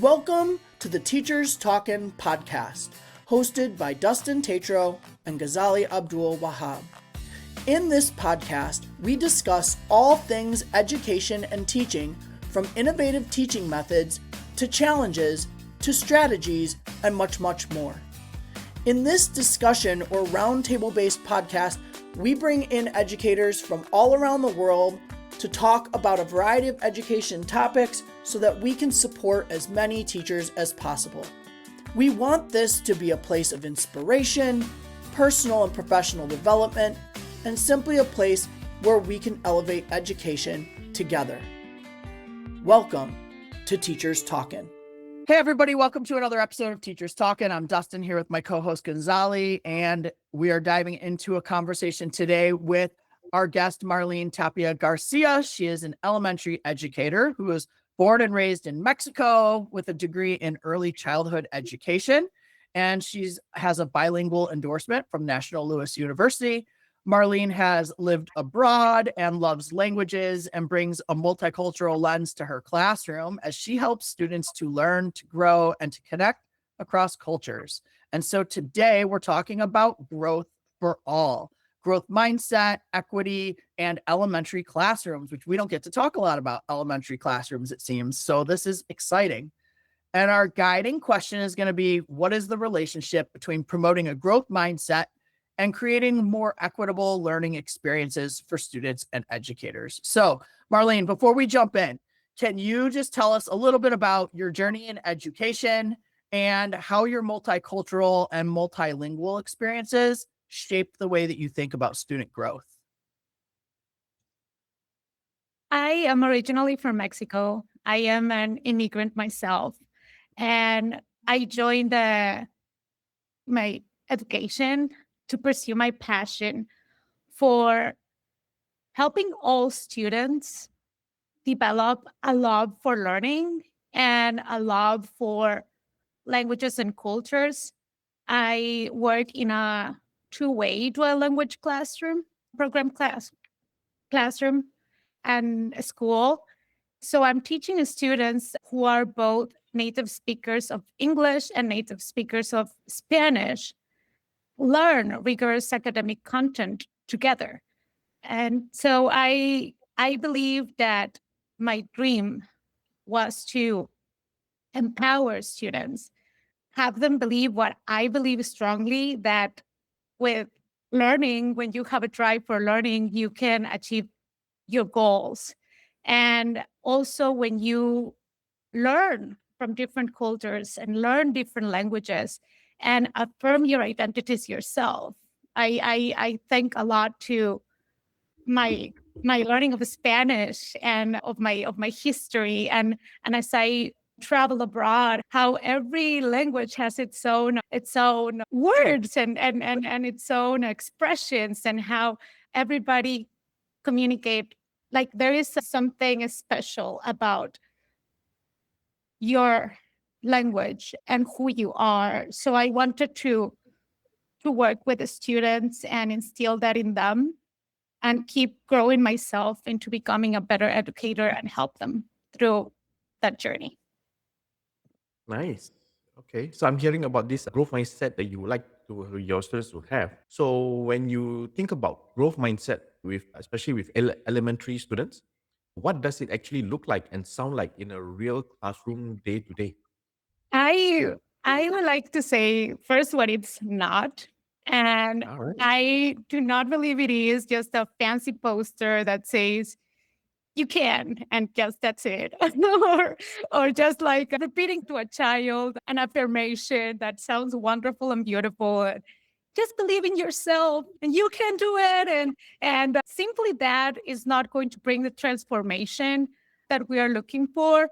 Welcome to the Teachers Talkin' podcast, hosted by Dustin and Ghazali Abdul Wahab. In this podcast, we discuss all things education and teaching, from innovative teaching methods to challenges to strategies and much, much more. In this discussion or roundtable-based podcast, we bring in educators from all around the world to talk about a variety of education topics so that we can support as many teachers as possible. We want this to be a place of inspiration, personal and professional development, and simply a place where we can elevate education together. Welcome to Teachers Talkin'. Hey everybody, welcome to another episode of Teachers Talkin'. I'm Dustin here with my co-host Ghazali, and we are diving into a conversation today with our guest, Marlene Tapia Garcia. She is an elementary educator who was born and raised in Mexico with a degree in early childhood education, and she has a bilingual endorsement from National Louis University. Marlene has lived abroad and loves languages and brings a multicultural lens to her classroom as she helps students to learn, to grow, and to connect across cultures. And so today we're talking about growth for all. Growth mindset, equity, and elementary classrooms, which we don't get to talk a lot about elementary classrooms, it seems. So this is exciting. And our guiding question is going to be, what is the relationship between promoting a growth mindset and creating more equitable learning experiences for students and educators? So, Marlene, before we jump in, can you just tell us a little bit about your journey in education and how your multicultural and multilingual experiences shape the way that you think about student growth? I am originally from Mexico. I am an immigrant myself, and I joined my education to pursue my passion for helping all students develop a love for learning and a love for languages and cultures. I work in a two-way dual language classroom and a school. So I'm teaching students who are both native speakers of English and native speakers of Spanish learn rigorous academic content together. And so I believe that my dream was to empower students, have them believe what I believe strongly, that with learning, when you have a drive for learning, you can achieve your goals. And also when you learn from different cultures and learn different languages and affirm your identities yourself. I think a lot to my learning of Spanish and of my history, and as I travel abroad, how every language has its own words and its own expressions, and how everybody communicate. Like, there is something special about your language and who you are. So I wanted to work with the students and instill that in them, and keep growing myself into becoming a better educator and help them through that journey. Nice. Okay. So I'm hearing about this growth mindset that you would like to your students to have. So when you think about growth mindset with especially with elementary students, what does it actually look like and sound like in a real classroom day to day? I I would like to say first what it's not. And All right. I do not believe it is just a fancy poster that says you can, and just that's it. Or just like repeating to a child an affirmation that sounds wonderful and beautiful. And just believe in yourself and you can do it. And simply that is not going to bring the transformation that we are looking for.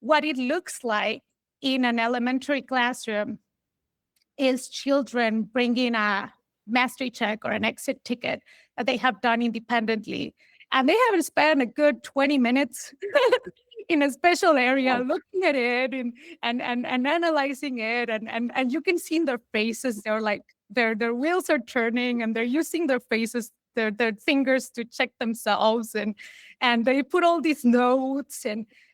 What it looks like in an elementary classroom is children bringing a mastery check or an exit ticket that they have done independently. And they haven't spent a good 20 minutes in a special area Wow. looking at it and analyzing it. And you can see in their faces, they're like, their wheels are turning, and they're using their faces, their fingers to check themselves. And they put all these notes,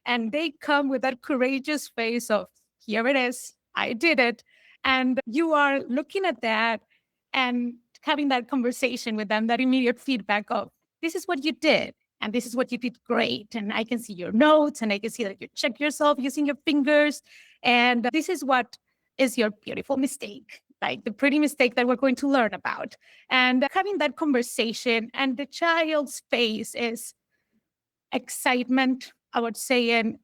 And they come with that courageous face of, here it is, I did it. And you are looking at that and having that conversation with them, that immediate feedback of, this is what you did. And this is what you did great. And I can see your notes and I can see that you check yourself using your fingers. And this is what is your beautiful mistake, like the pretty mistake that we're going to learn about. And having that conversation, and the child's face is excitement, I would say, and,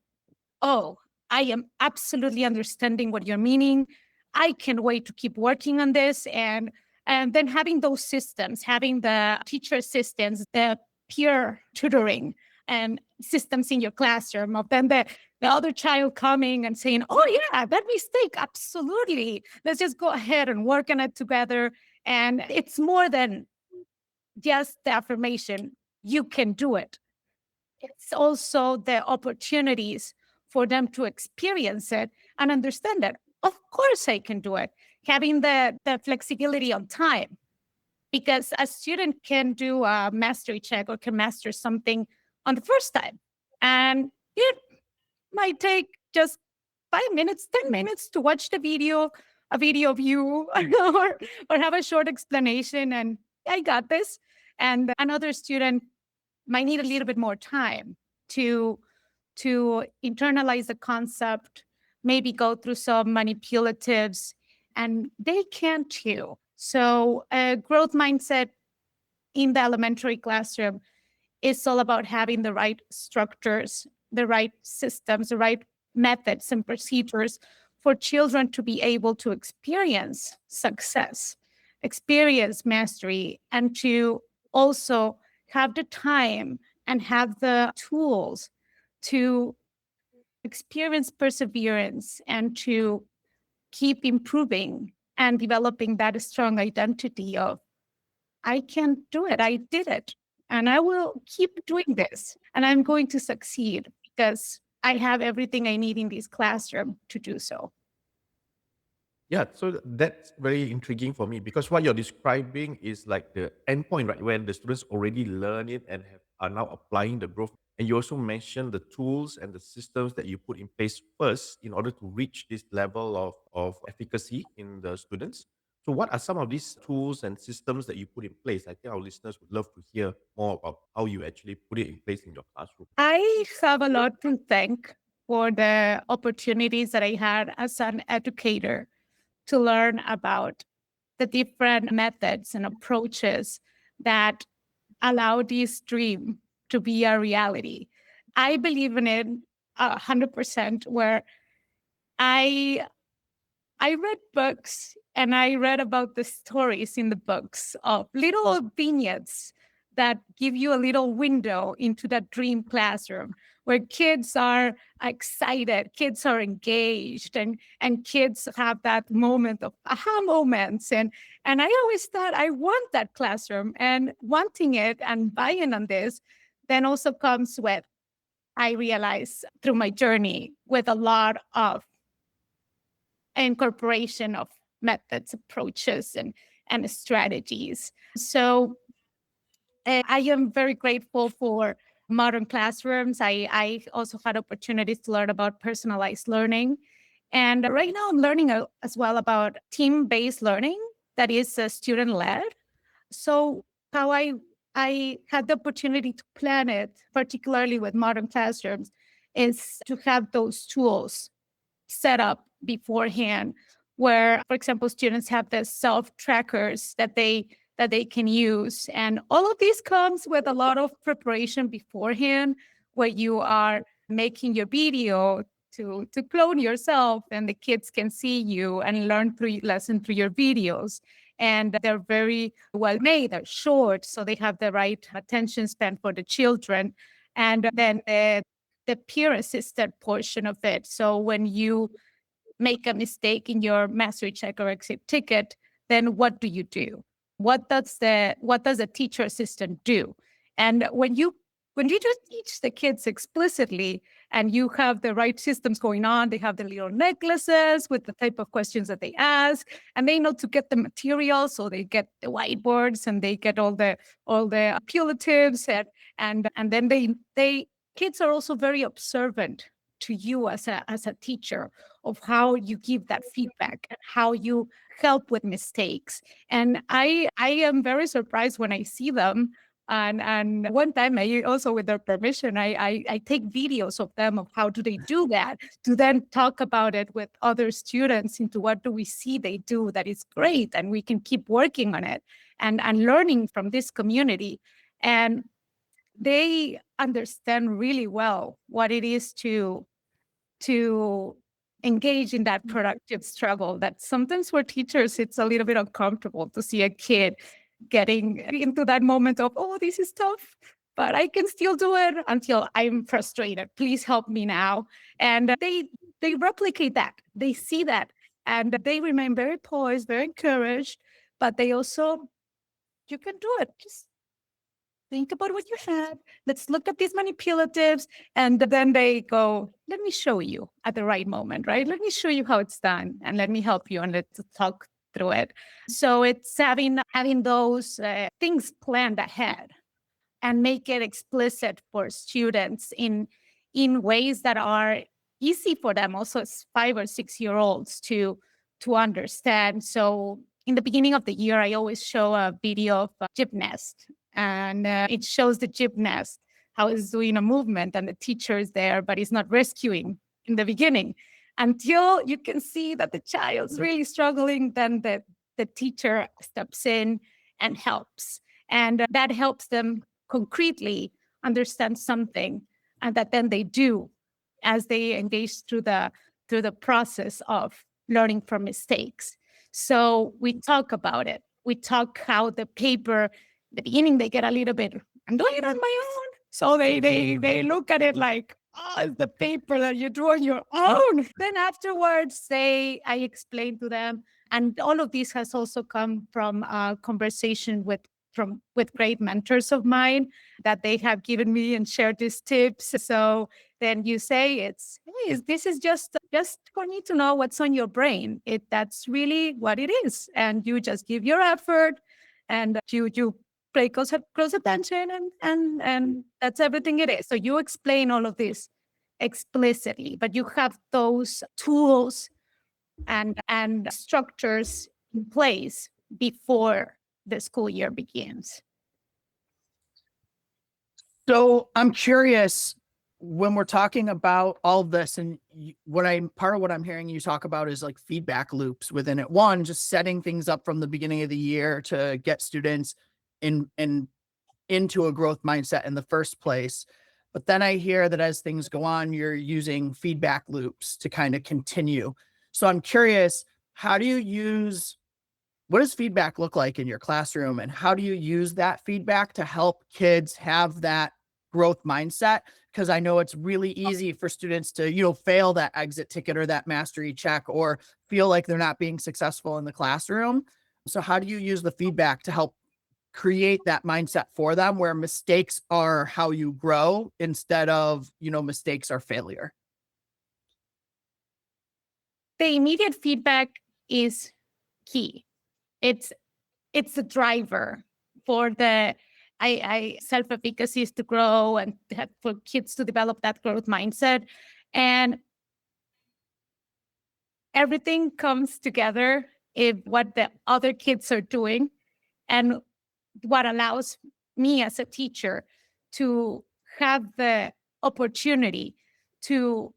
oh, I am absolutely understanding what you're meaning. I can't wait to keep working on this. And then having those systems, having the teacher assistants, the peer tutoring and systems in your classroom, of then the other child coming and saying, oh yeah, that mistake, absolutely. Let's just go ahead and work on it together. And it's more than just the affirmation, you can do it. It's also the opportunities for them to experience it and understand that, of course, I can do it. Having the flexibility on time, because a student can do a mastery check or can master something on the first time. And it might take just 5 minutes, 10 minutes to watch a video of you, or have a short explanation, and I got this. And another student might need a little bit more time to internalize the concept, maybe go through some manipulatives, and they can too. So a growth mindset in the elementary classroom is all about having the right structures, the right systems, the right methods and procedures for children to be able to experience success, experience mastery, and to also have the time and have the tools to experience perseverance and to keep improving and developing that strong identity of, I can do it, I did it, and I will keep doing this, and I'm going to succeed because I have everything I need in this classroom to do so. Yeah, so that's very intriguing for me because what you're describing is like the endpoint, right? When the students already learn it and are now applying the growth. And you also mentioned the tools and the systems that you put in place first in order to reach this level of efficacy in the students. So, what are some of these tools and systems that you put in place? I think our listeners would love to hear more about how you actually put it in place in your classroom. I have a lot to thank for the opportunities that I had as an educator to learn about the different methods and approaches that allow this dream to be a reality. I believe in it 100%, where I I read books and I read about the stories in the books of little vignettes that give you a little window into that dream classroom where kids are excited, kids are engaged, and kids have that moment of aha moments. And I always thought I want that classroom, and wanting it and buying on this then also comes with, I realize through my journey, with a lot of incorporation of methods, approaches, and strategies. So I am very grateful for modern classrooms. I also had opportunities to learn about personalized learning. And right now I'm learning as well about team-based learning that is student-led. So how I had the opportunity to plan it, particularly with modern classrooms, is to have those tools set up beforehand, where, for example, students have the self trackers that they can use. And all of this comes with a lot of preparation beforehand, where you are making your video to clone yourself, and the kids can see you and lesson through your videos. And they're very well made, they're short, so they have the right attention span for the children. And then the peer assisted portion of it. So when you make a mistake in your mastery check or exit ticket, then what do you do? What does the teacher assistant do? And when you just teach the kids explicitly, and you have the right systems going on, they have the little necklaces with the type of questions that they ask, and they know to get the material, so they get the whiteboards and they get all the appellatives, and then they kids are also very observant to you as a teacher of how you give that feedback and how you help with mistakes. And I am very surprised when I see them. And one time, I also, with their permission, I take videos of them of how do they do that, to then talk about it with other students into what do we see they do that is great, and we can keep working on it and learning from this community. And they understand really well what it is to engage in that productive struggle, that sometimes for teachers it's a little bit uncomfortable to see a kid getting into that moment of, oh, this is tough, but I can still do it until I'm frustrated. Please help me now. And they replicate that. They see that, and they remain very poised, very encouraged, but they also, you can do it. Just think about what you have. Let's look at these manipulatives. And then they go, let me show you at the right moment, right? Let me show you how it's done, and let me help you, and let's talk through it. So it's having those things planned ahead and make it explicit for students in ways that are easy for them, also as 5 or 6 year olds to understand. So in the beginning of the year, I always show a video of a gymnast, and it shows the gymnast how he's doing a movement, and the teacher is there, but he's not rescuing in the beginning. Until you can see that the child's really struggling, then the teacher steps in and helps. And that helps them concretely understand something, and that then they do as they engage through the process of learning from mistakes. So we talk about it. We talk how the paper, the beginning, they get a little bit, I'm doing it on my own. So they look at it like, oh, it's the paper that you drew on your own. Then afterwards, I explain to them, and all of this has also come from a conversation with great mentors of mine, that they have given me and shared these tips. So then you say, hey, this is just for me to know what's on your brain. That's really what it is. And you just give your effort, and you pay close attention, and that's everything it is. So you explain all of this explicitly, but you have those tools and structures in place before the school year begins. So I'm curious, when we're talking about all of this, and part of what I'm hearing you talk about is like feedback loops within it. One, just setting things up from the beginning of the year to get students into a growth mindset in the first place. But then I hear that as things go on, you're using feedback loops to kind of continue. So I'm curious, what does feedback look like in your classroom, and how do you use that feedback to help kids have that growth mindset? Because I know it's really easy for students to, fail that exit ticket or that mastery check, or feel like they're not being successful in the classroom. So how do you use the feedback to help create that mindset for them, where mistakes are how you grow instead of, mistakes are failure? The immediate feedback is key. It's the driver for the self-efficacy is to grow, and for kids to develop that growth mindset. And everything comes together if what the other kids are doing, and what allows me as a teacher to have the opportunity to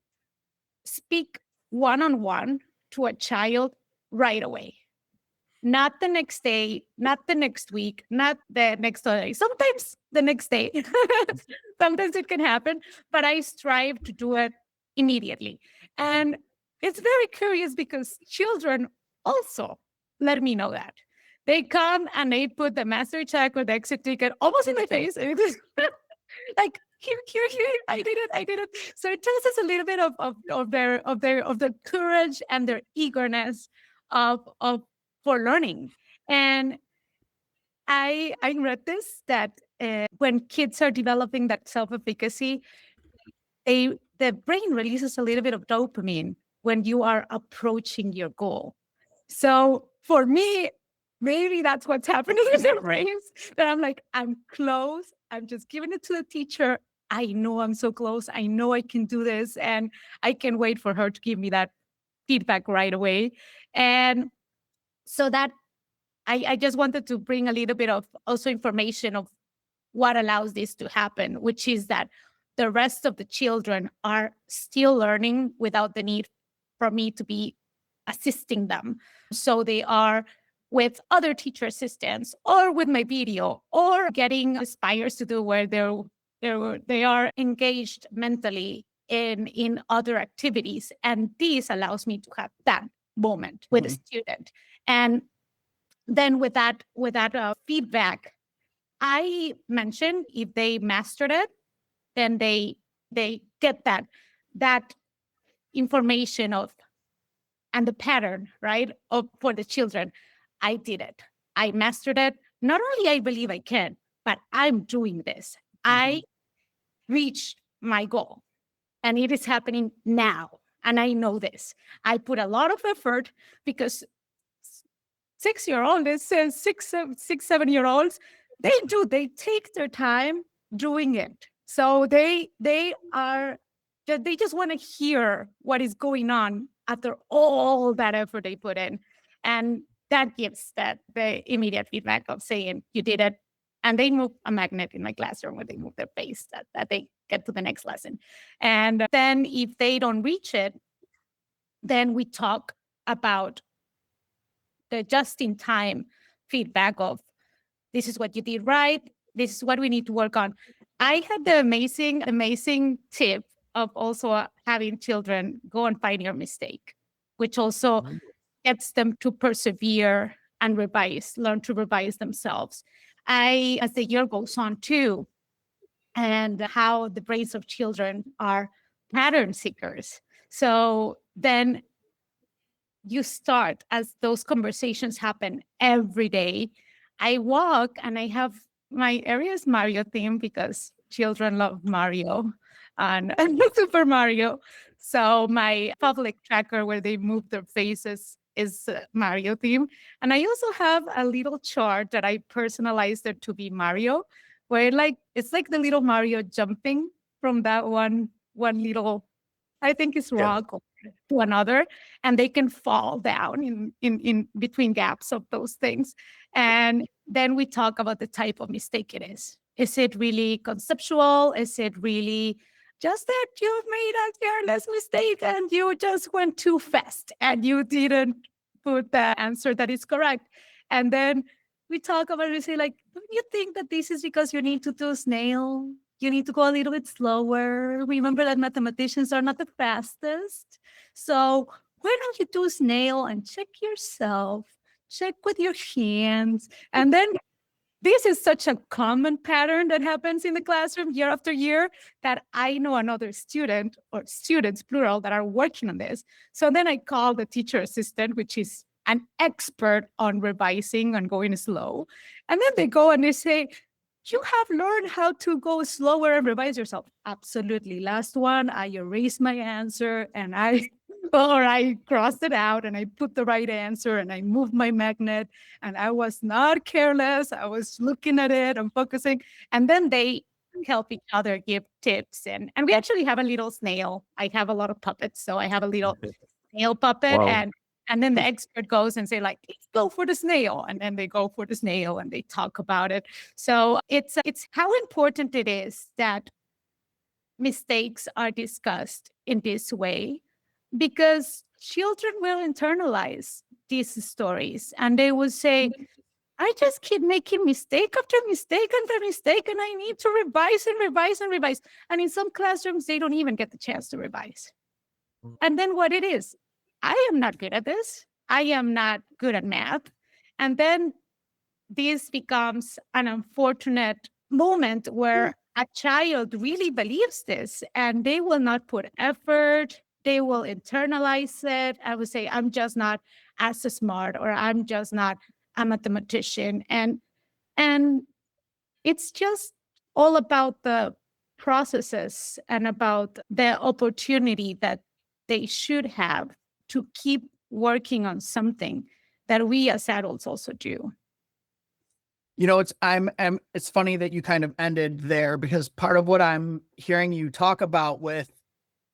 speak one-on-one to a child right away. Not the next day, not the next week, not the next day. Sometimes the next day. Sometimes it can happen, but I strive to do it immediately. And it's very curious, because children also let me know that. They come and they put the mastery check or the exit ticket almost in my face. And it's like, here, I did it. So it tells us a little bit of their courage and their eagerness for learning. And I read this, that when kids are developing that self-efficacy, the brain releases a little bit of dopamine when you are approaching your goal. So for me, maybe that's what's happening in their brains, that I'm like, I'm close. I'm just giving it to the teacher. I know I'm so close. I know I can do this. And I can't wait for her to give me that feedback right away. And so that I just wanted to bring a little bit of also information of what allows this to happen, which is that the rest of the children are still learning without the need for me to be assisting them. So they are with other teacher assistants or with my video or getting aspires to do where they are engaged mentally in other activities. And this allows me to have that moment with a student. And then with that feedback, I mentioned if they mastered it, then they get that information of and the pattern, right? Of for the children. I did it. I mastered it. Not only I believe I can, but I'm doing this. I reached my goal. And it is happening now. And I know this. I put a lot of effort because 6-year-old, it says 7-year-olds, they take their time doing it. So they just want to hear what is going on after all that effort they put in. And that gives the immediate feedback of saying, you did it. And they move a magnet in my classroom when they move their face, that they get to the next lesson. And then if they don't reach it, then we talk about the just-in-time feedback of, this is what you did right, this is what we need to work on. I had the amazing tip of also having children go and find your mistake, which also gets them to persevere and learn to revise themselves. As the year goes on too, and how the brains of children are pattern seekers. So then you start, as those conversations happen every day. I walk and I have my area is Mario theme because children love Mario and Super Mario. So my public tracker where they move their faces is Mario theme. And I also have a little chart that I personalized it to be Mario, where it's like the little Mario jumping from that one little, I think it's rock to another, and they can fall down in between gaps of those things. And then we talk about the type of mistake it is. Is it really conceptual? Is it really just that you made a careless mistake and you just went too fast and you didn't put the answer that is correct? And then we talk about it and say, like, don't you think that this is because you need to do snail? You need to go a little bit slower. Remember that mathematicians are not the fastest. So why don't you do snail and check yourself, check with your hands. And then this is such a common pattern that happens in the classroom year after year that I know another student or students, plural, that are working on this. So then I call the teacher assistant, which is an expert on revising and going slow. And then they go and they say, you have learned how to go slower and revise yourself. Absolutely. Last one, I erased my answer and I crossed it out and I put the right answer and I moved my magnet and I was not careless. I was looking at it and focusing. And then they help each other give tips. And we actually have a little snail. I have a lot of puppets. So I have a little snail puppet. Wow. And then the expert goes and say, like, let's go for the snail. And then they go for the snail and they talk about it. So it's how important it is that mistakes are discussed in this way, because children will internalize these stories and they will say, I just keep making mistake after mistake after mistake, and I need to revise and revise and revise. And in some classrooms, they don't even get the chance to revise. And then what it is, I am not good at this. I am not good at math. And then this becomes an unfortunate moment where a child really believes this and they will not put effort. They will internalize it. I would say, I'm just not as smart, or I'm just not a mathematician. And it's just all about the processes and about the opportunity that they should have to keep working on something that we as adults also do. It's funny that you kind of ended there, because part of what I'm hearing you talk about with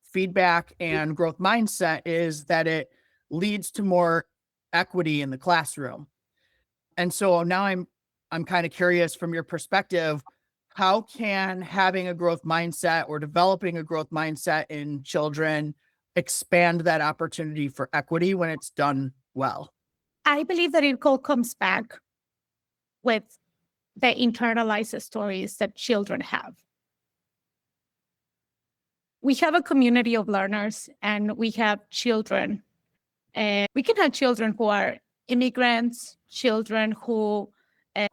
feedback and growth mindset is that it leads to more equity in the classroom. And so now I'm kind of curious, from your perspective, how can having a growth mindset or developing a growth mindset in children expand that opportunity for equity when it's done well? I believe that it all comes back with the internalized stories that children have. We have a community of learners, and we have children. And we can have children who are immigrants, children who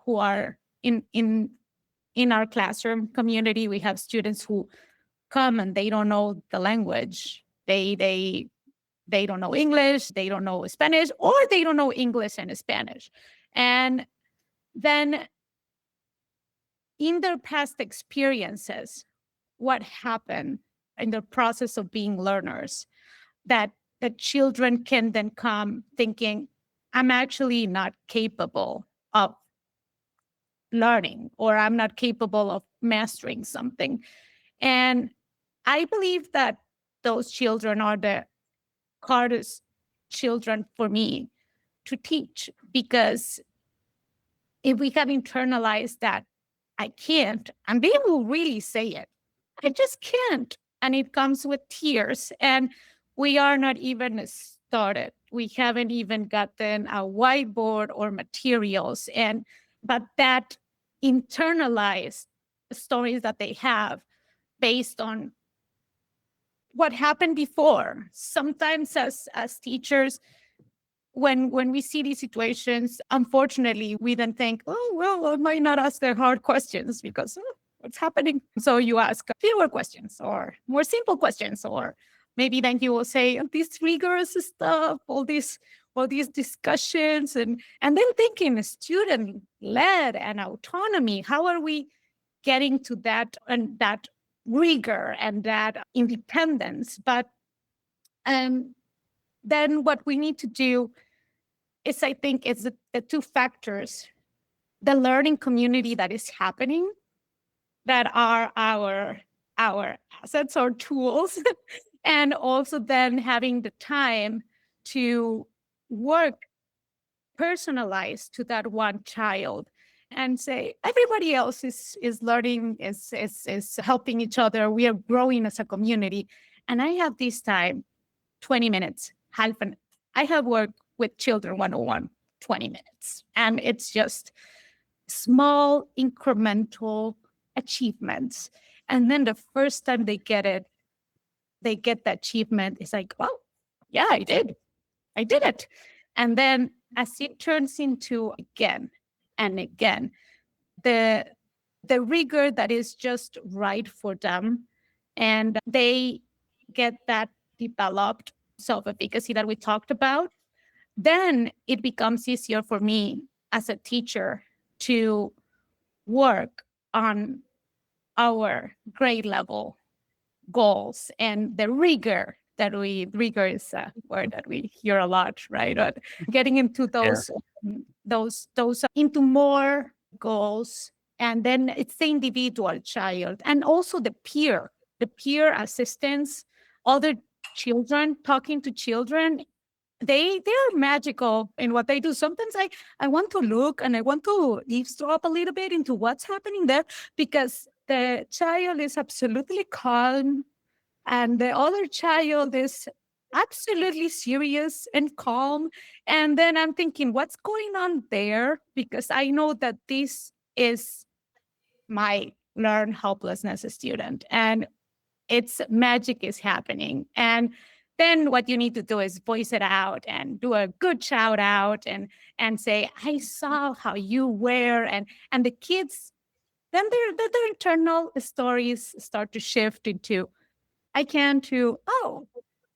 are in our classroom community. We have students who come and they don't know the language. They don't know English, they don't know Spanish, or they don't know English and Spanish. And then in their past experiences, what happened in the process of being learners, that the children can then come thinking, I'm actually not capable of learning, or I'm not capable of mastering something. And I believe that those children are the hardest children for me to teach, because if we have internalized that I can't, and they will really say it, I just can't. And it comes with tears. And we are not even started. We haven't even gotten a whiteboard or materials. But that internalized stories that they have based on what happened before. Sometimes as teachers, when we see these situations, unfortunately, we then think, oh, well, I might not ask the hard questions because what's happening? So you ask fewer questions or more simple questions, or maybe then you will say this rigorous stuff, all these discussions, and then thinking student led and autonomy. How are we getting to that and that rigor and that independence? But then what we need to do is, I think, it's the two factors: the learning community that is happening, that are our assets or tools, and also then having the time to work personalized to that one child, and say everybody else is learning, is helping each other. We are growing as a community, and I have this time, 20 minutes, half an. I have worked with children 101, 20 minutes, and it's just small incremental achievements. And then the first time they get it, they get the achievement. It's like, oh, yeah, I did it. And then as it turns into again and again, the rigor that is just right for them, and they get that developed self-efficacy that we talked about, then it becomes easier for me as a teacher to work on our grade level goals. And the rigor is a word that we hear a lot, right? But getting into Yeah. those into more goals. And then it's the individual child, and also the peer assistance, other children talking to children. They're magical in what they do. Sometimes I want to look and I want to eavesdrop a little bit into what's happening there, because the child is absolutely calm and the other child is absolutely serious and calm. And then I'm thinking, what's going on there? Because I know that this is my learn helplessness student, and it's magic is happening. And then what you need to do is voice it out and do a good shout out and say, I saw how you were. And the kids, then their internal stories start to shift into I can, to oh,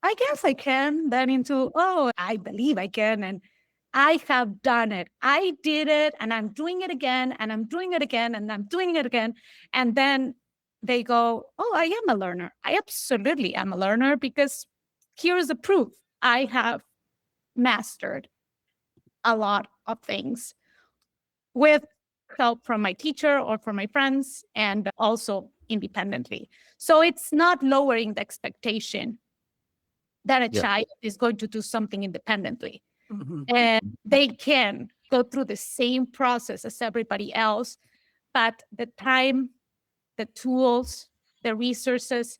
I guess I can, then into oh, I believe I can, and I have done it. I did it, and I'm doing it again, and I'm doing it again, and I'm doing it again. And then they go, oh, I am a learner. I absolutely am a learner, because here's the proof. I have mastered a lot of things with help from my teacher or from my friends, and also independently. So it's not lowering the expectation that a Yeah. child is going to do something independently. Mhm. And they can go through the same process as everybody else, but the time, the tools, the resources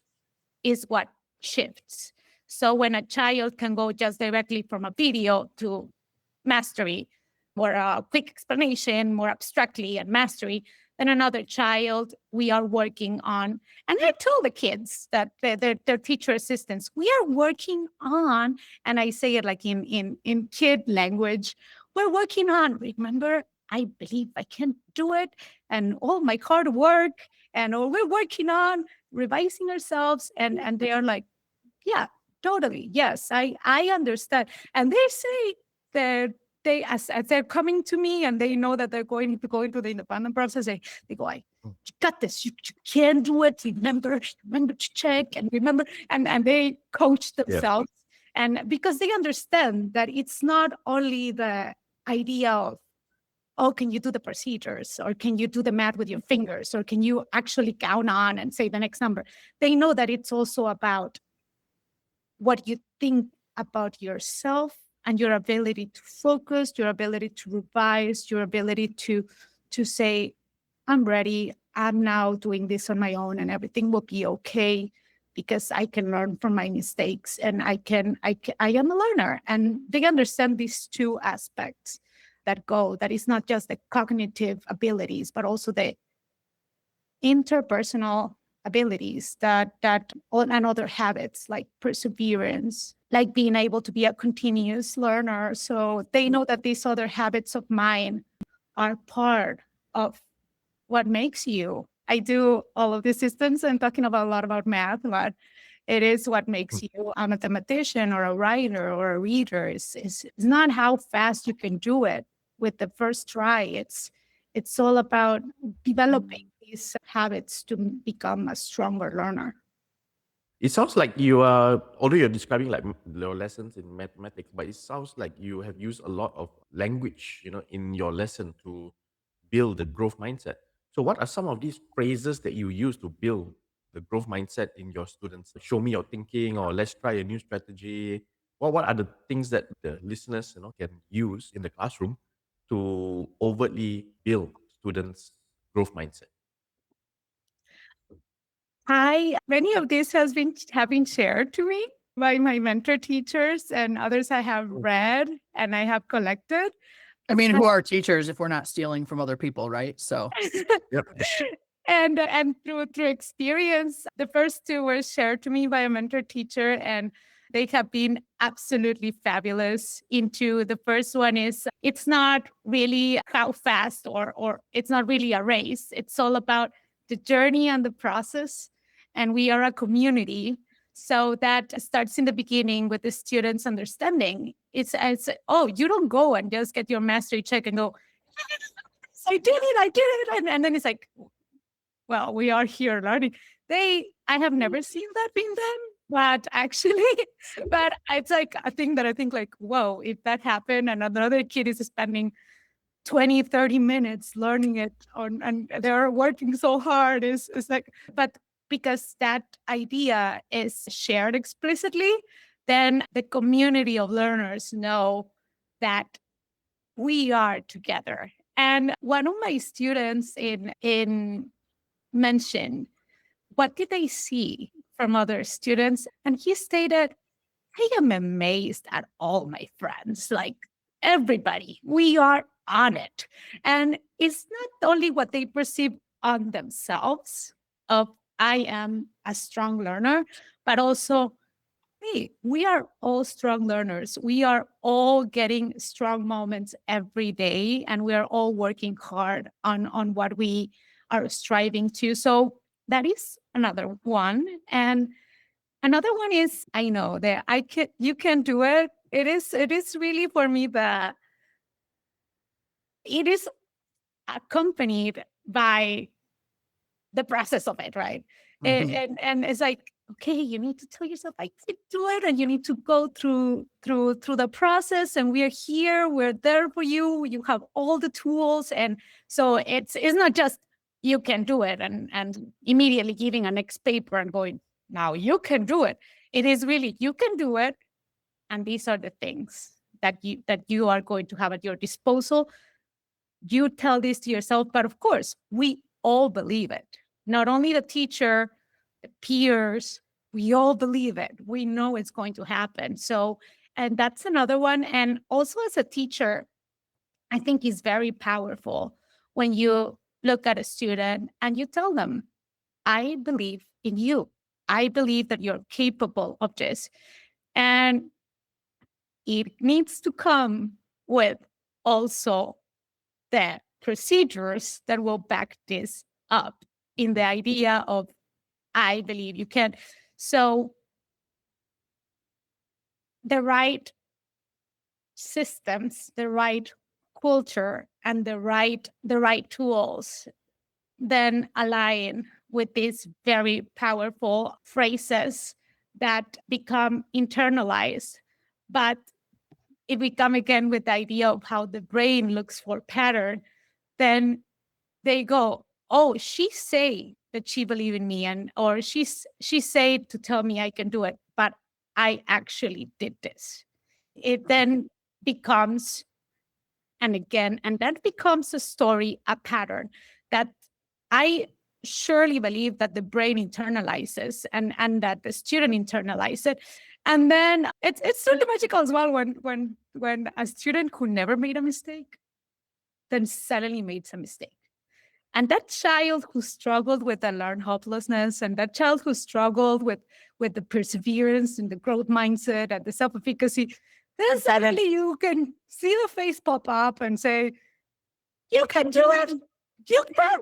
is what shifts. So when a child can go just directly from a video to mastery, or a quick explanation more abstractly and mastery, then another child we are working on. And I tell the kids that their teacher assistants, we are working on, and I say it like in kid language, we're working on, remember, I believe I can do it, and all my hard work, and we're working on revising ourselves. And they are like, yeah, totally. Yes, I understand. And they say that as they're coming to me and they know that they're going to go into the independent process, they go, you got this. You can do it. Remember to check and remember. And they coach Yeah. themselves. And because they understand that it's not only the idea of, oh, can you do the procedures, or can you do the math with your fingers, or can you actually count on and say the next number? They know that it's also about what you think about yourself and your ability to focus, your ability to revise, your ability to say, I'm ready. I'm now doing this on my own and everything will be okay because I can learn from my mistakes, and I am a learner. And they understand these two aspects that is not just the cognitive abilities, but also the interpersonal abilities and other habits like perseverance, like being able to be a continuous learner. So they know that these other habits of mine are part of what makes you. I do all of these systems and talking about a lot about math, but it is what makes you a mathematician or a writer or a reader. It's not how fast you can do it with the first try. It's all about developing these habits to become a stronger learner. It sounds like you are, although you're describing like your lessons in mathematics, but it sounds like you have used a lot of language, in your lesson to build the growth mindset. So, what are some of these phrases that you use to build the growth mindset in your students? Show me your thinking, or let's try a new strategy. What are the things that the listeners, can use in the classroom to overtly build students' growth mindset? Many of this have been shared to me by my mentor teachers and others I have read and I have collected. I mean, who are teachers if we're not stealing from other people, right? So, Yep. and through experience, the first two were shared to me by a mentor teacher, and they have been absolutely fabulous. Into the first one is, it's not really how fast, or it's not really a race. It's all about the journey and the process, and we are a community. So that starts in the beginning with the students understanding. It's oh, you don't go and just get your mastery check and go, I did it. And then it's like, well, we are here learning. I have never seen that being done, but actually, but it's like a thing that I think like, whoa, if that happened and another kid is spending 20, 30 minutes learning it and they're working so hard, is like, but because that idea is shared explicitly, then the community of learners know that we are together. And one of my students in mentioned, what did they see from other students? And he stated, I am amazed at all my friends, like everybody, we are on it. And it's not only what they perceive on themselves of, I am a strong learner, but also, hey, we are all strong learners. We are all getting strong moments every day, and we are all working hard on what we are striving to. So that is another one. And another one is, I know that you can do it. It is really for me that it is accompanied by the process of it, right? Mhm. And it's like, okay, you need to tell yourself, I can do it. And you need to go through the process. And we're here, we're there for you. You have all the tools. And so it's not just you can do it and immediately giving a next paper and going, now you can do it. It is really, you can do it. And these are the things that you are going to have at your disposal. You tell this to yourself, but of course, we all believe it. Not only the teacher, the peers, we all believe it. We know it's going to happen. So, and that's another one. And also as a teacher, I think it's very powerful when you look at a student and you tell them, I believe in you. I believe that you're capable of this. And it needs to come with also the procedures that will back this up in the idea of, I believe you can. So the right systems, the right culture, and the right tools then align with these very powerful phrases that become internalized. But if we come again with the idea of how the brain looks for pattern, then they go, oh, she say that she believe in me, and or she said to tell me I can do it, but I actually did this. It then becomes, and that becomes a story, a pattern that I surely believe that the brain internalizes and that the student internalizes it. And then it's really magical as well when a student who never made a mistake then suddenly made a mistake. And that child who struggled with the learned hopelessness, and that child who struggled with the perseverance and the growth mindset and the self-efficacy, then suddenly you can see the face pop up and say, you can do it. You can.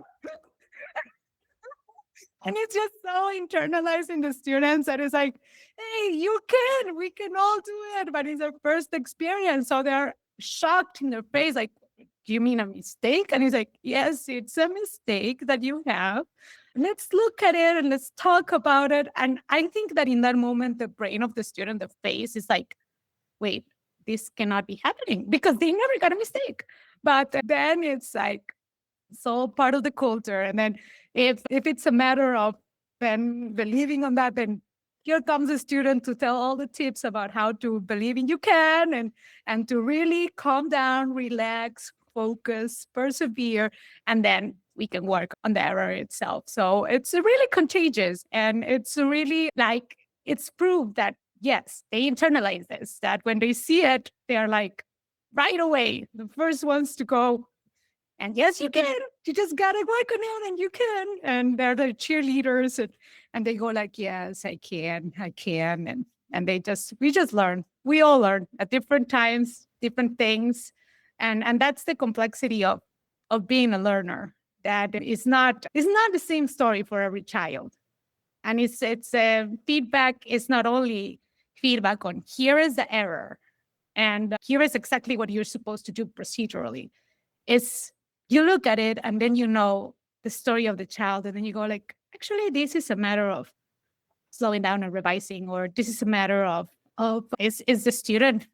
And it's just so internalized in the students that it's like, hey, you can, we can all do it. But it's their first experience. So they're shocked in their face, like, do you mean a mistake? And he's like, yes, it's a mistake that you have. Let's look at it and let's talk about it. And I think that in that moment, the brain of the student, the face is like, wait, this cannot be happening because they never got a mistake. But then it's like, it's all part of the culture. And then if it's a matter of then believing on that, then here comes a student to tell all the tips about how to believe in you can and to really calm down, relax, focus, persevere, and then we can work on the error itself. So it's really contagious. And it's really like, it's proof that, yes, they internalize this, that when they see it, they're like, right away, the first ones to go, and yes, you can. You just got to work on it and you can. And they're the cheerleaders and they go like, yes, I can. And we just learn. We all learn at different times, different things. And that's the complexity of being a learner. That it's not the same story for every child. And it's feedback is not only feedback on here is the error and here is exactly what you're supposed to do procedurally. It's you look at it and then you know the story of the child and then you go like, actually, this is a matter of slowing down and revising, or this is a matter of is the student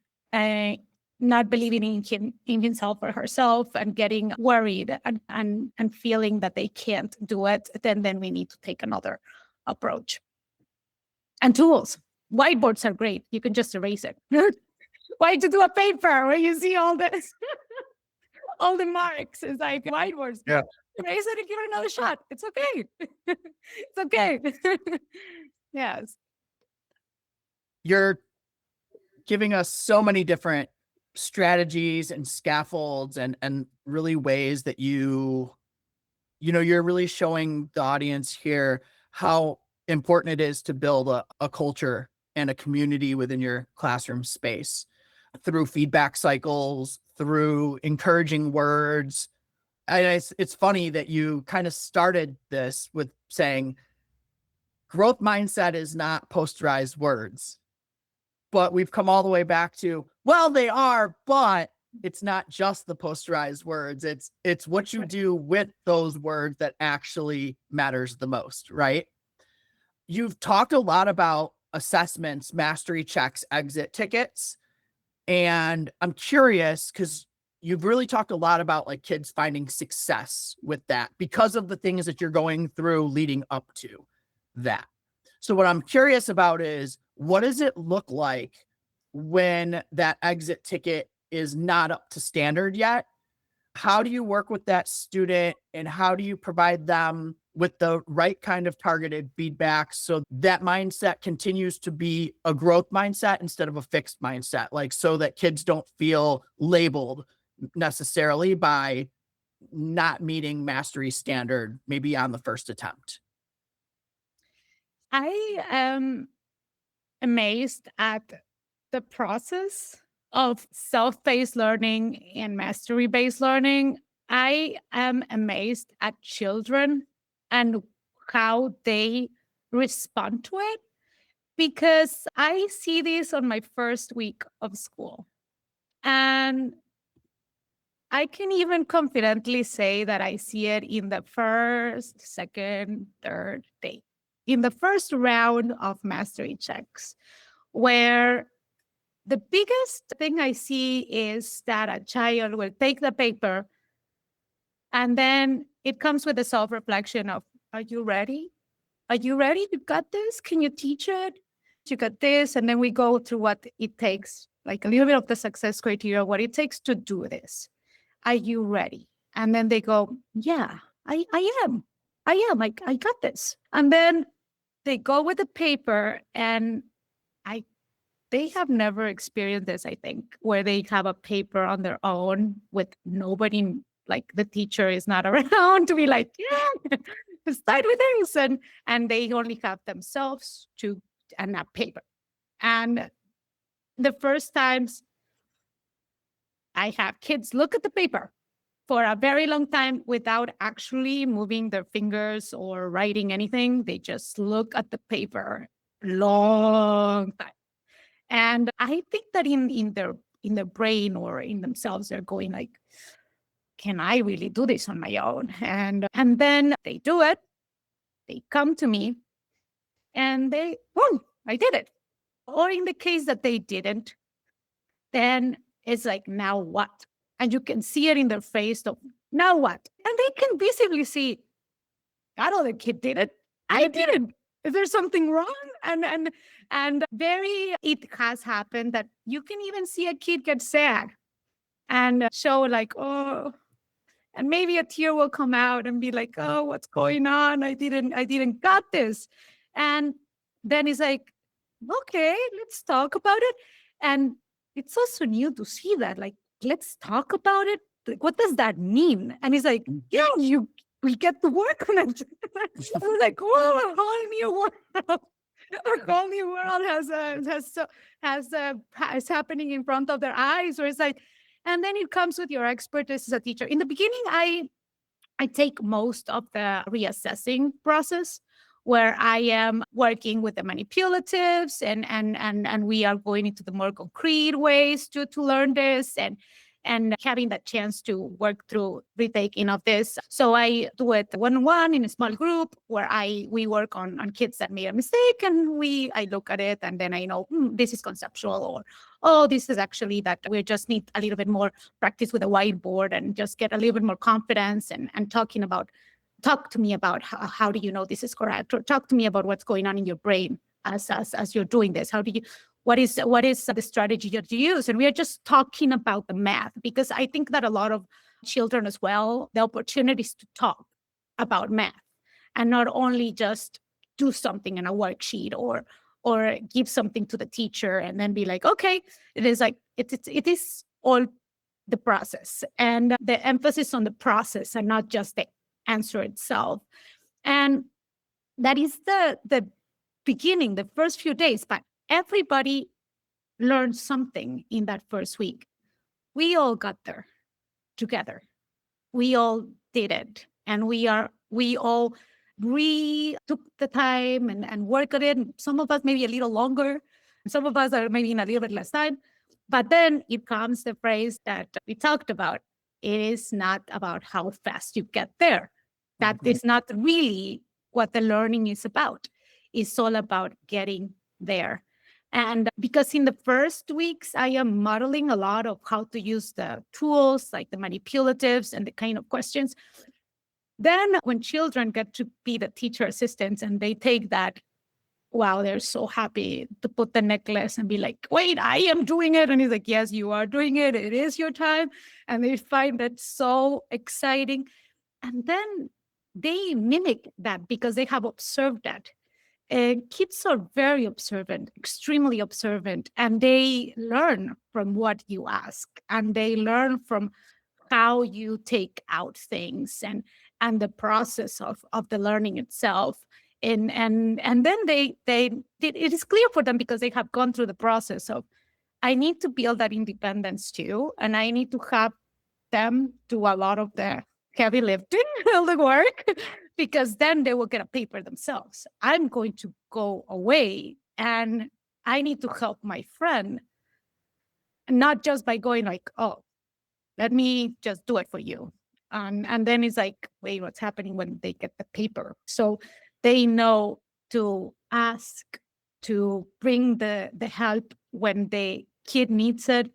not believing in himself or herself and getting worried and feeling that they can't do it, then we need to take another approach. And tools. Whiteboards are great. You can just erase it. Why to do a paper where you see all this? All the marks is like whiteboards. Yeah. Erase it and give it another shot. It's okay. It's okay. Yes. You're giving us so many different strategies and scaffolds and really ways that you're really showing the audience here how important it is to build a culture and a community within your classroom space through feedback cycles, through encouraging words. And it's funny that you kind of started this with saying growth mindset is not posterized words, but we've come all the way back to, well, they are, but it's not just the posterized words. It's what you do with those words that actually matters the most, right? you've talked a lot about assessments, mastery checks, exit tickets. And I'm curious because you've really talked a lot about like kids finding success with that because of the things that you're going through leading up to that. So what I'm curious about is, what does it look like when that exit ticket is not up to standard yet? How do you work with that student, and how do you provide them with the right kind of targeted feedback so that mindset continues to be a growth mindset instead of a fixed mindset, like so that kids don't feel labeled necessarily by not meeting mastery standard maybe on the first attempt? I am amazed at the process of self-paced learning and mastery-based learning. I am amazed at children and how they respond to it, because I see this on my first week of school. And I can even confidently say that I see it in the first, second, third day, in the first round of mastery checks, where the biggest thing I see is that a child will take the paper and then it comes with a self-reflection of, are you ready? Are you ready? You got this? Can you teach it? You got this? And then we go through what it takes, like a little bit of the success criteria, what it takes to do this. Are you ready? And then they go, yeah, I am. I am. I got this. And then they go with the paper, and they have never experienced this, I think, where they have a paper on their own with nobody, like the teacher is not around to be like, yeah, start with things. And they only have themselves to and that paper. And the first times I have kids look at the paper for a very long time without actually moving their fingers or writing anything. They just look at the paper long time. And I think that in their brain or in themselves, they're going like, can I really do this on my own? And then they do it. They come to me and they, oh, I did it. Or in the case that they didn't, then it's like, now what? And you can see it in their face of, now what? And they can visibly see, that other kid did it. I didn't. Is there something wrong? And very, it has happened that you can even see a kid get sad and show like, oh, and maybe a tear will come out and be like, oh, what's going on? I didn't got this. And then it's like, okay, let's talk about it. And it's also new to see that, like, let's talk about it. Like, what does that mean? And he's like, yeah, we get to work on it. I was like, whoa, a whole new world. A whole new world is happening in front of their eyes. Or it's like, and then it comes with your expertise as a teacher. In the beginning, I take most of the reassessing process, where I am working with the manipulatives and we are going into the more concrete ways to learn this, and having that chance to work through retaking of this. So I do it one-on-one in a small group where we work on kids that made a mistake, and I look at it, and then I know this is conceptual, or oh, this is actually that we just need a little bit more practice with a whiteboard and just get a little bit more confidence and talk to me about how do you know this is correct, or talk to me about what's going on in your brain as you're doing this. What is the strategy that you use? And we are just talking about the math, because I think that a lot of children as well, the opportunities to talk about math and not only just do something in a worksheet or give something to the teacher and then be like, okay, it is like, it is all the process, and the emphasis on the process and not just the answer itself. And that is the beginning, the first few days, but everybody learned something in that first week. We all got there together. We all did it. And we all took the time and worked at it. Some of us maybe a little longer. Some of us are maybe in a little bit less time. But then it comes the phrase that we talked about. It is not about how fast you get there. That is not really what the learning is about. is all about getting there. And because in the first weeks, I am modeling a lot of how to use the tools, like the manipulatives and the kind of questions. Then when children get to be the teacher assistants and they take that, wow, they're so happy to put the necklace and be like, wait, I am doing it. And he's like, yes, you are doing it. It is your time. And they find that so exciting. And then they mimic that because they have observed that. Kids are very observant, extremely observant, and they learn from what you ask, and they learn from how you take out things and the process of the learning itself. And then it is clear for them because they have gone through the process of, I need to build that independence too, and I need to have them do a lot of the heavy lifting, all the work, because then they will get a paper themselves. I'm going to go away and I need to help my friend, not just by going like, oh, let me just do it for you. And then it's like, wait, what's happening when they get the paper? So they know to ask, to bring the help when the kid needs it.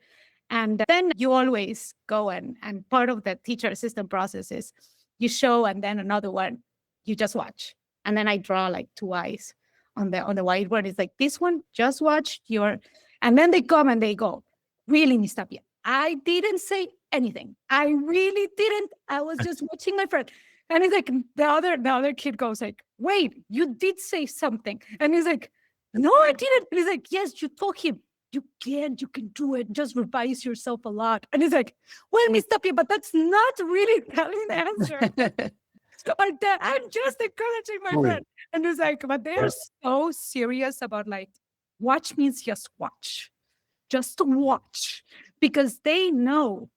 And then you always go and part of the teacher assistant process is you show, and then another one, you just watch. And then I draw like two eyes on the whiteboard. It's like, this one, just watch your, and then they come and they go, really, Miss Tapia, I didn't say anything. I really didn't. I was just watching my friend. And it's like, the other kid goes like, wait, you did say something. And he's like, no, I didn't. And he's like, yes, you told him. You can do it. Just revise yourself a lot. And he's like, well, Miss Tapia, but that's not really telling the answer. I'm just encouraging my friend. And it's like, but they're so serious about like, watch means just watch. Just watch. Because they know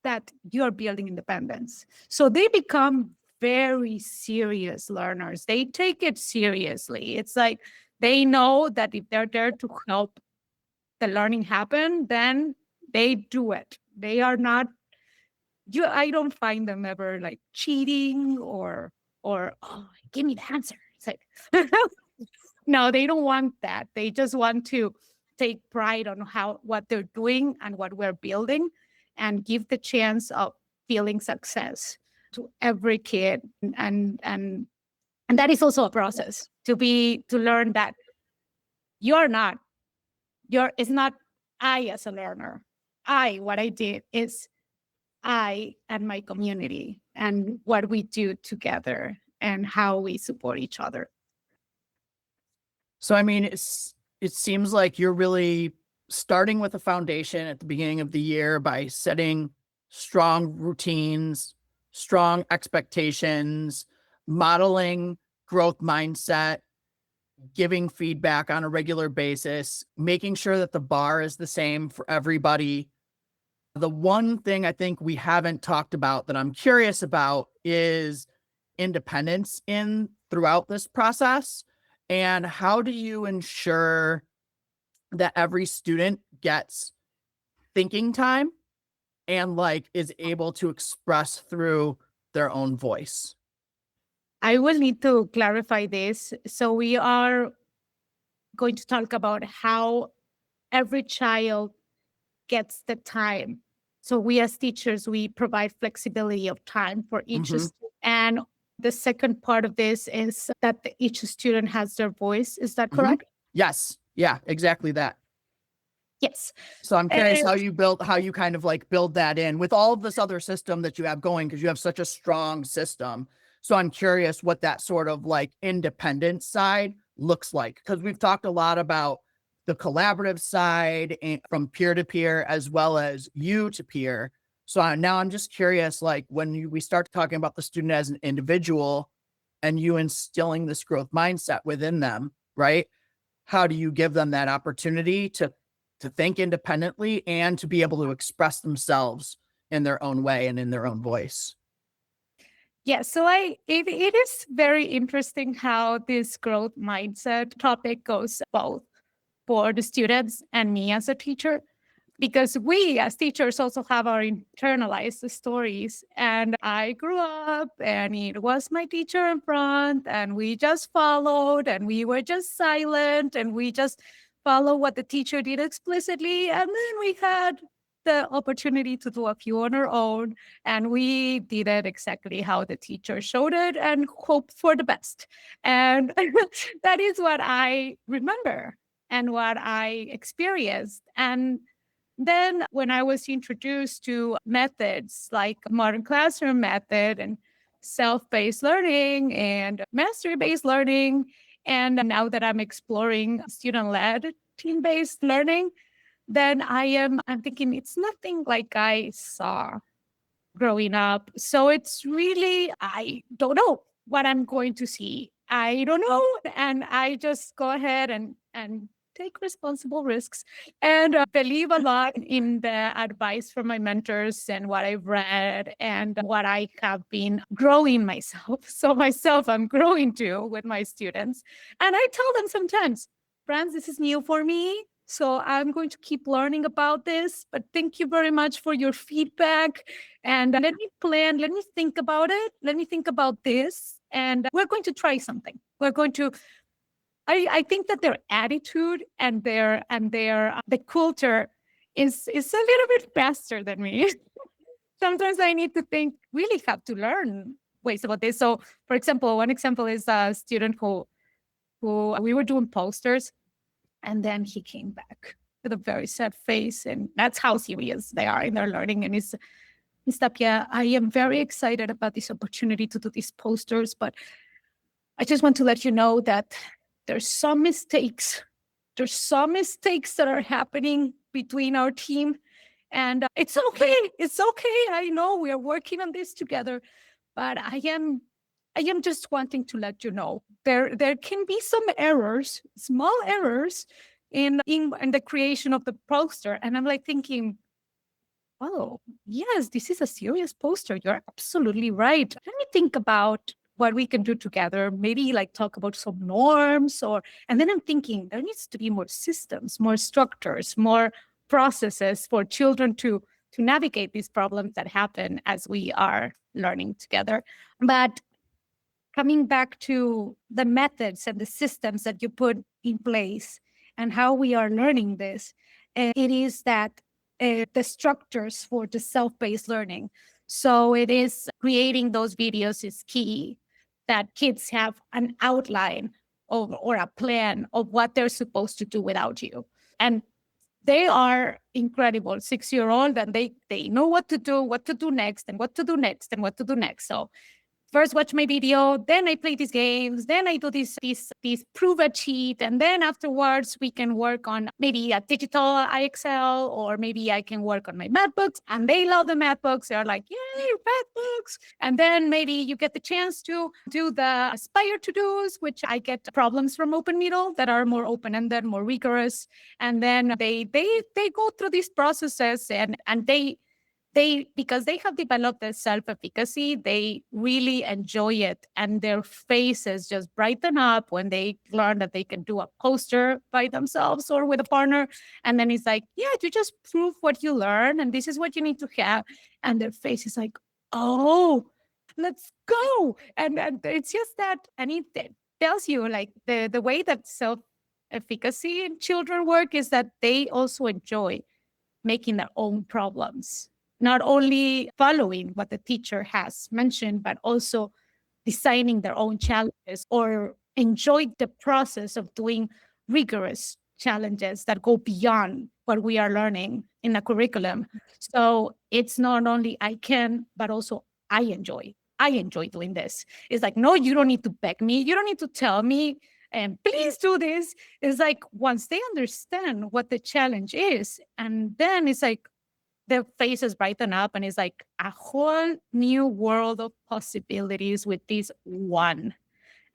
that you're building independence. So they become very serious learners. They take it seriously. It's like they know that if they're there to help the learning happen, then they do it. They are not, I don't find them ever like cheating or oh, give me the answer. It's like, no, they don't want that. They just want to take pride on what they're doing and what we're building, and give the chance of feeling success to every kid. And that is also a process to learn that it's not I as a learner. What I did is I and my community and what we do together and how we support each other. So, I mean, it seems like you're really starting with a foundation at the beginning of the year by setting strong routines, strong expectations, modeling growth mindset, giving feedback on a regular basis, making sure that the bar is the same for everybody. The one thing I think we haven't talked about that I'm curious about is independence throughout this process. And how do you ensure that every student gets thinking time and like is able to express through their own voice? I will need to clarify this. So we are going to talk about how every child gets the time. So we as teachers, we provide flexibility of time for each student. And the second part of this is that each student has their voice. Is that correct? Yes. Yeah, exactly that. Yes. So I'm curious how you kind of like build that in with all of this other system that you have going, because you have such a strong system. So I'm curious what that sort of like independent side looks like, because we've talked a lot about the collaborative side and from peer to peer as well as you to peer. So now I'm just curious, like when we start talking about the student as an individual and you instilling this growth mindset within them, right? How do you give them that opportunity to think independently and to be able to express themselves in their own way and in their own voice? Yeah, so it is very interesting how this growth mindset topic goes both for the students and me as a teacher. because we as teachers also have our internalized stories. And I grew up and it was my teacher in front and we just followed and we were just silent and we just follow what the teacher did explicitly. And then we had the opportunity to do a few on our own. And we did it exactly how the teacher showed it and hope for the best. And that is what I remember and what I experienced. And then when I was introduced to methods like modern classroom method and self-paced learning and mastery-based learning, and now that I'm exploring student-led team-based learning, then I'm thinking it's nothing like I saw growing up. So it's really, I don't know what I'm going to see. I don't know. And I just go ahead and take responsible risks and believe a lot in the advice from my mentors and what I've read and what I have been growing myself. So myself, I'm growing too with my students. And I tell them sometimes, friends, this is new for me. So I'm going to keep learning about this, but thank you very much for your feedback. And let me plan, let me think about it. Let me think about this. And we're going to try something. We're going to, I think that their attitude and their the culture is a little bit faster than me. Sometimes I need to think, really have to learn ways about this. So for example, one example is a student who we were doing posters. And then he came back with a very sad face. And that's how serious they are in their learning. And it's, Ms. Tapia, I am very excited about this opportunity to do these posters, but I just want to let you know that there's some mistakes. There's some mistakes that are happening between our team. And it's okay. It's okay. I know we are working on this together, but I am just wanting to let you know there can be some errors, small errors in the creation of the poster. And I'm like thinking, oh, yes, this is a serious poster. You're absolutely right. Let me think about what we can do together. Maybe like talk about some norms and then I'm thinking there needs to be more systems, more structures, more processes for children to navigate these problems that happen as we are learning together. But coming back to the methods and the systems that you put in place and how we are learning this, it is that the structures for the self-paced learning. So it is creating those videos is key, that kids have an outline or a plan of what they're supposed to do without you. And they are incredible 6-year-old and they know what to do next and what to do next and what to do next. So first watch my video, then I play these games, then I do this prove a cheat, and then afterwards we can work on maybe a digital IXL, or maybe I can work on my math books, and they love the math books. They're like, yay, math books. And then maybe you get the chance to do the Aspire to-dos, which I get problems from Open Middle that are more open-ended, more rigorous. And then they go through these processes and they because they have developed their self-efficacy, they really enjoy it. And their faces just brighten up when they learn that they can do a poster by themselves or with a partner. And then it's like, yeah, you just prove what you learn and this is what you need to have. And their face is like, oh, let's go. And it's just that, and it tells you like the way that self-efficacy in children work is that they also enjoy making their own problems, not only following what the teacher has mentioned, but also designing their own challenges or enjoy the process of doing rigorous challenges that go beyond what we are learning in a curriculum. So it's not only I can, but also I enjoy doing this. It's like, no, you don't need to beg me. You don't need to tell me, and please do this. It's like once they understand what the challenge is, and then it's like, their faces brighten up and it's like a whole new world of possibilities with this one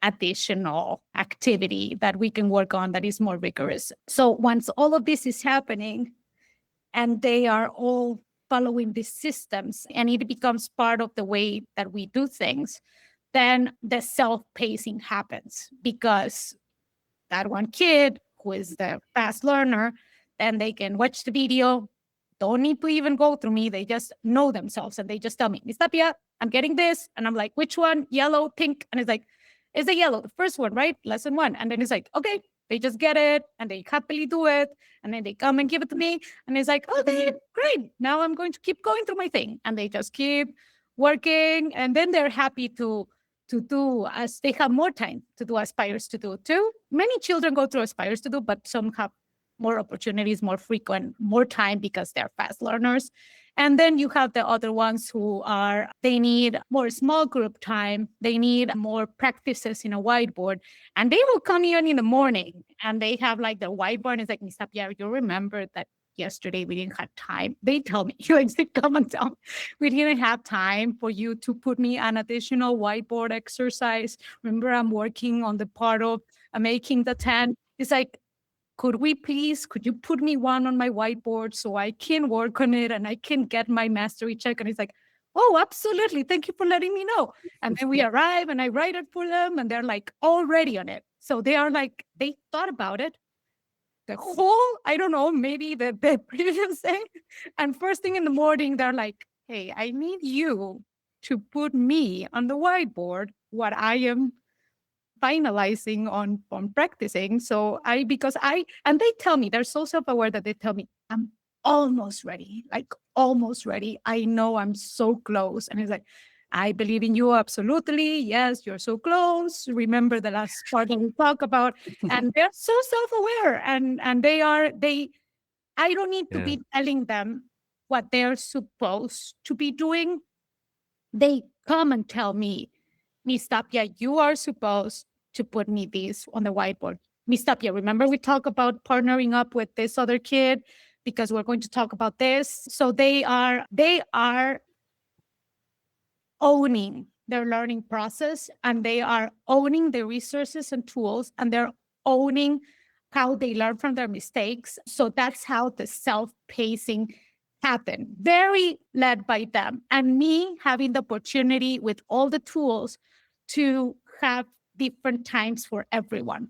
additional activity that we can work on that is more rigorous. So once all of this is happening and they are all following these systems and it becomes part of the way that we do things, then the self-pacing happens because that one kid who is the fast learner, then they can watch the video, don't need to even go through me. They just know themselves and they just tell me, Miss Tapia, I'm getting this. And I'm like, which one? Yellow, pink. And it's like, it's the yellow, the first one, right? Lesson 1. And then it's like, okay, they just get it and they happily do it. And then they come and give it to me. And it's like, okay, great. Now I'm going to keep going through my thing. And they just keep working. And then they're happy to do as they have more time to do aspires to do too. Many children go through aspires to do, but some have more opportunities, more frequent, more time because they're fast learners. And then you have the other ones who they need more small group time. They need more practices in a whiteboard. And they will come in the morning and they have like the whiteboard. And it's like, Miss Tapia, you remember that yesterday we didn't have time. They tell me, like, they come and tell me, we didn't have time for you to put me an additional whiteboard exercise. Remember, I'm working on the part of making the 10. It's like, could you put me one on my whiteboard so I can work on it and I can get my mastery check? And it's like, oh, absolutely. Thank you for letting me know. And then we arrive and I write it for them and they're like already on it. So they are like, they thought about it the whole, I don't know, maybe the previous day. And first thing in the morning, they're like, hey, I need you to put me on the whiteboard what I am finalizing on practicing. And they tell me, they're so self-aware that they tell me, I'm almost ready, like almost ready. I know I'm so close. And it's like, I believe in you, absolutely. Yes, you're so close. Remember the last part that we talked about. And they're so self-aware. And I don't need to be telling them what they're supposed to be doing. They come and tell me, Miss Tapia, you are supposed to put me this on the whiteboard. Miss Tapia, remember we talked about partnering up with this other kid because we're going to talk about this. So they are owning their learning process and they are owning the resources and tools and they're owning how they learn from their mistakes. So that's how the self-pacing happened, very led by them. And me having the opportunity with all the tools to have different times for everyone.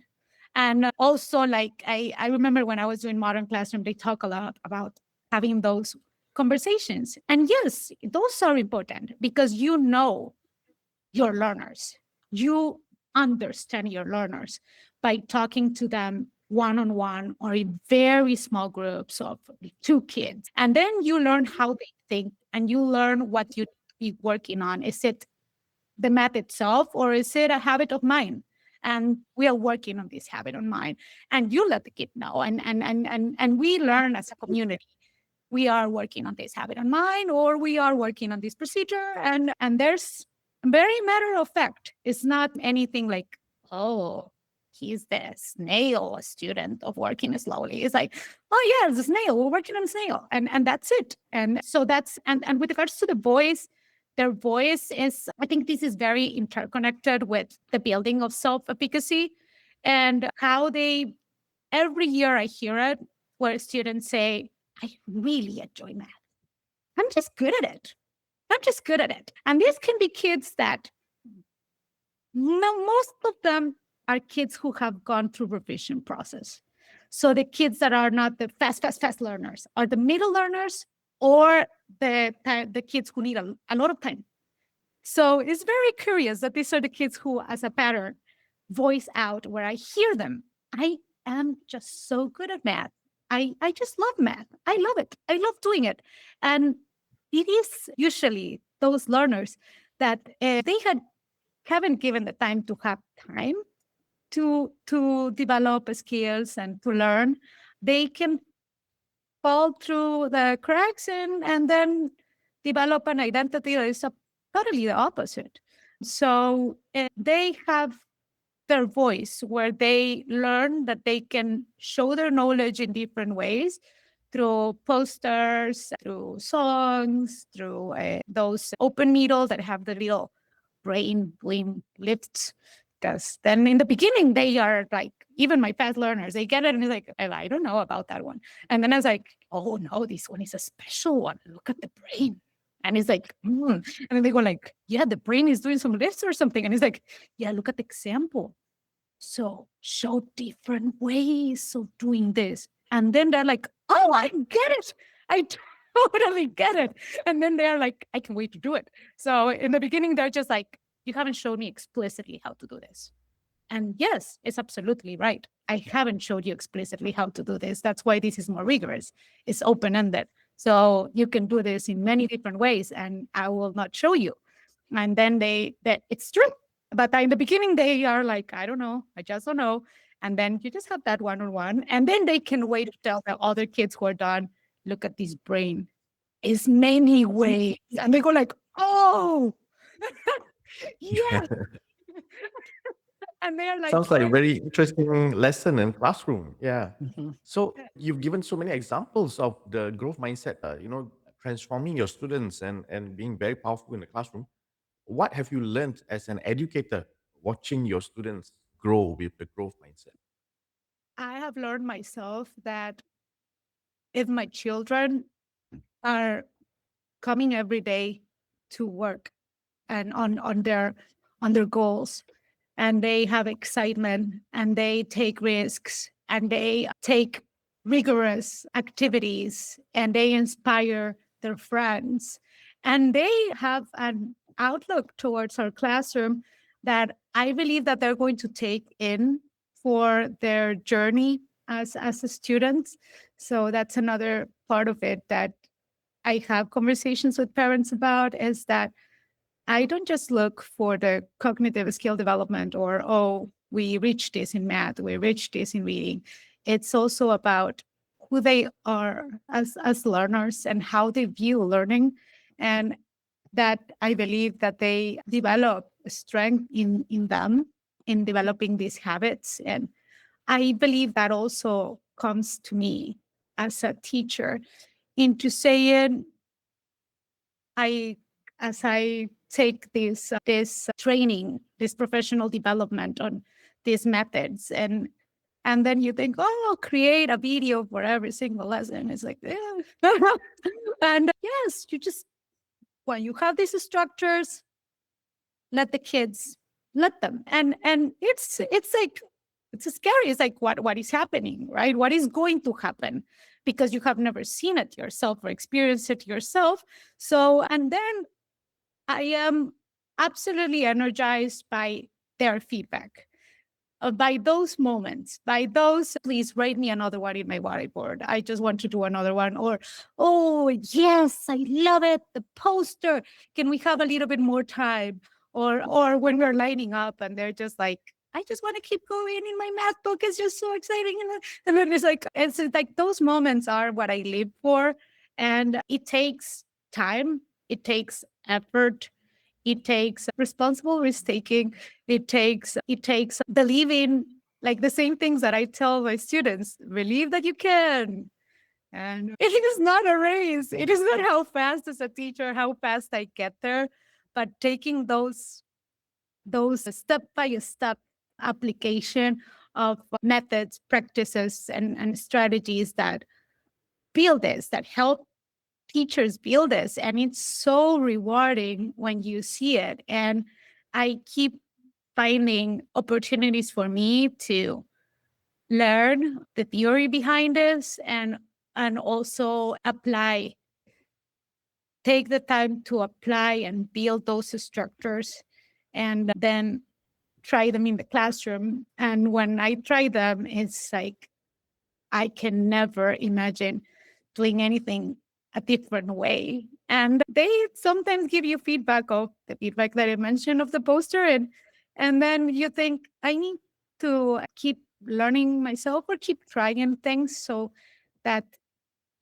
And also, like, I remember when I was doing Modern Classroom, they talk a lot about having those conversations. And yes, those are important because you know your learners. You understand your learners by talking to them one-on-one or in very small groups of 2 kids. And then you learn how they think and you learn what you be working on. Is it the math itself or is it a habit of mine? And we are working on this habit of mine. And you let the kid know. And we learn as a community. We are working on this habit of mine, or we are working on this procedure. And there's very matter of fact. It's not anything like, oh, he's the snail student of working slowly. It's like, oh yeah, it's a snail. We're working on a snail. And that's it. And so and with regards to the voice, their voice is, I think this is very interconnected with the building of self-efficacy and how every year I hear it where students say, I really enjoy math. I'm just good at it. I'm just good at it. And these can be kids that, most of them are kids who have gone through revision process. So the kids that are not the fast learners are the middle learners or the kids who need a lot of time. So it's very curious that these are the kids who, as a pattern, voice out where I hear them. I am just so good at math. I just love math. I love it. I love doing it. And it is usually those learners that they haven't given the time to have time to develop skills and to learn. They can fall through the cracks and then develop an identity that is totally the opposite. So they have their voice where they learn that they can show their knowledge in different ways through posters, through songs, through those open needles that have the little brain doing lifts. Because then in the beginning, they are like, even my fast learners, they get it and it's like, I don't know about that one. And then I was like, oh no, this one is a special one. Look at the brain. And it's like, And then they go like, yeah, the brain is doing some lifts or something. And it's like, yeah, look at the example. So show different ways of doing this. And then they're like, oh, I get it. totally get it. And then they're like, I can wait to do it. So in the beginning, they're just like, you haven't shown me explicitly how to do this. And yes, it's absolutely right. I haven't showed you explicitly how to do this. That's why this is more rigorous. It's open-ended. So you can do this in many different ways, and I will not show you. And then that it's true. But in the beginning, they are like, I don't know. I just don't know. And then you just have that one-on-one. And then they can wait to tell the other kids who are done, look at this brain. It's many ways. And they go like, oh, Yeah. yes. And they're like, Sounds like a very interesting lesson in classroom. Yeah. Mhm. So you've given so many examples of the growth mindset, transforming your students and being very powerful in the classroom. What have you learned as an educator watching your students grow with the growth mindset? I have learned myself that if my children are coming every day to work and on their goals, and they have excitement and they take risks and they take rigorous activities and they inspire their friends and they have an outlook towards our classroom that I believe that they're going to take in for their journey as a student. So that's another part of it that I have conversations with parents about, is that I don't just look for the cognitive skill development or, oh, we reached this in math, we reached this in reading. It's also about who they are as learners and how they view learning. And that I believe that they develop strength in them in developing these habits. And I believe that also comes to me as a teacher into saying, I as I take this training, this professional development on these methods, and then you think, oh, I'll create a video for every single lesson. It's like, yeah. And yes, you just when you have these structures, let the kids let them, and it's like it's scary. It's like what is happening, right? What is going to happen because you have never seen it yourself or experienced it yourself. So and then I am absolutely energized by their feedback, by those moments, by those, please write me another one in my whiteboard. I just want to do another one. Or, oh, yes, I love it. The poster. Can we have a little bit more time? Or when we're lining up and they're just like, I just want to keep going in my math book. It's just so exciting. And then it's like those moments are what I live for. And it takes time, it takes effort, it takes responsible risk taking. It takes believing, like the same things that I tell my students, believe that you can. And it is not a race. It is not how fast as a teacher, how fast I get there, but taking those step by step application of methods, practices, and strategies that build this, that help teachers build this. And it's so rewarding when you see it. And I keep finding opportunities for me to learn the theory behind this and also take the time to apply and build those structures and then try them in the classroom. And when I try them, it's like I can never imagine doing anything a different way. And they sometimes give you feedback of the feedback that I mentioned of the poster. And then you think, I need to keep learning myself or keep trying things so that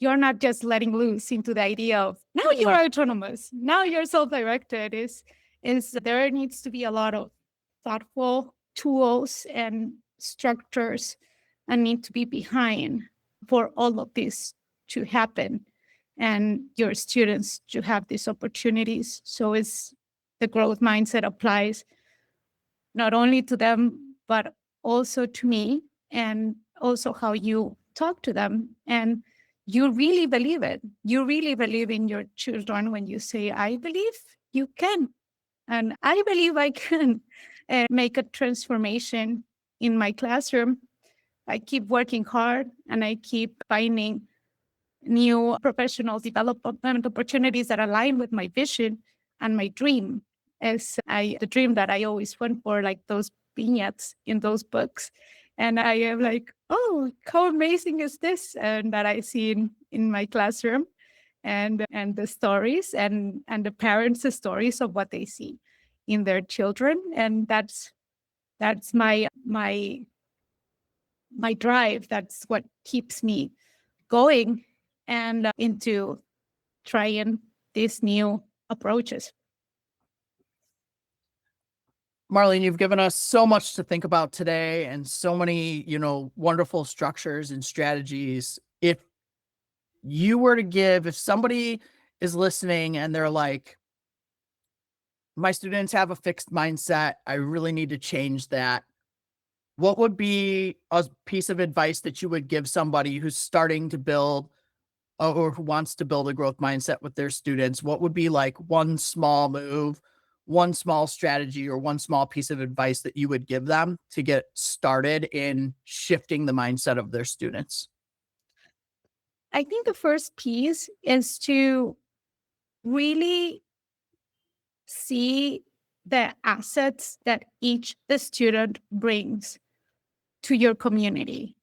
you're not just letting loose into the idea of now you are autonomous, now you're self-directed. Is there needs to be a lot of thoughtful tools and structures and need to be behind for all of this to happen and your students to have these opportunities. So it's the growth mindset applies not only to them, but also to me, and also how you talk to them. And you really believe it. You really believe in your children when you say, I believe you can. And I believe I can make a transformation in my classroom. I keep working hard and I keep finding new professional development opportunities that align with my vision and my dream. The dream that I always went for, like those vignettes in those books. And I am like, oh, how amazing is this? And that I see in my classroom, and the stories and the parents' stories of what they see in their children. And that's my drive. That's what keeps me going and into trying these new approaches. Marlene, you've given us so much to think about today and so many, wonderful structures and strategies. If somebody is listening and they're like, my students have a fixed mindset, I really need to change that. What would be a piece of advice that you would give somebody who's starting to build or who wants to build a growth mindset with their students? What would be like one small move, one small strategy, or one small piece of advice that you would give them to get started in shifting the mindset of their students? I think the first piece is to really see the assets that the student brings to your community,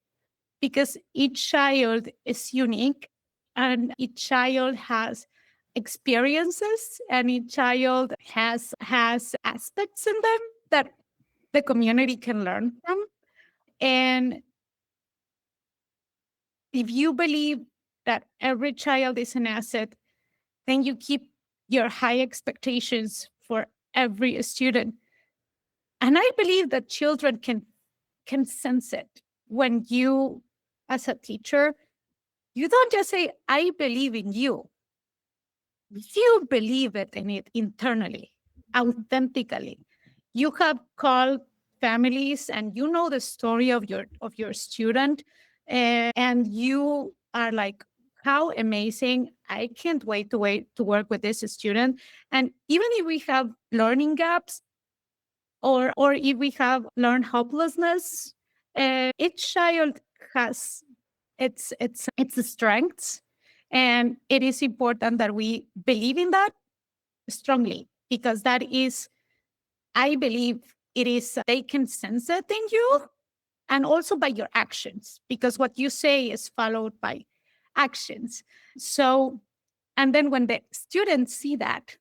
because each child is unique and each child has experiences and each child has aspects in them that the community can learn from. And if you believe that every child is an asset, then you keep your high expectations for every student. And I believe that children can sense it. When you, as a teacher, you don't just say, I believe in you. You believe it in it internally, authentically. You have called families and you know the story of your student, and you are like, how amazing. I can't wait to work with this student. And even if we have learning gaps, or if we have learned hopelessness, each child has its strengths, and it is important that we believe in that strongly, because that is, I believe it is, they can sense it in you, and also by your actions, because what you say is followed by actions. So, and then when the students see that,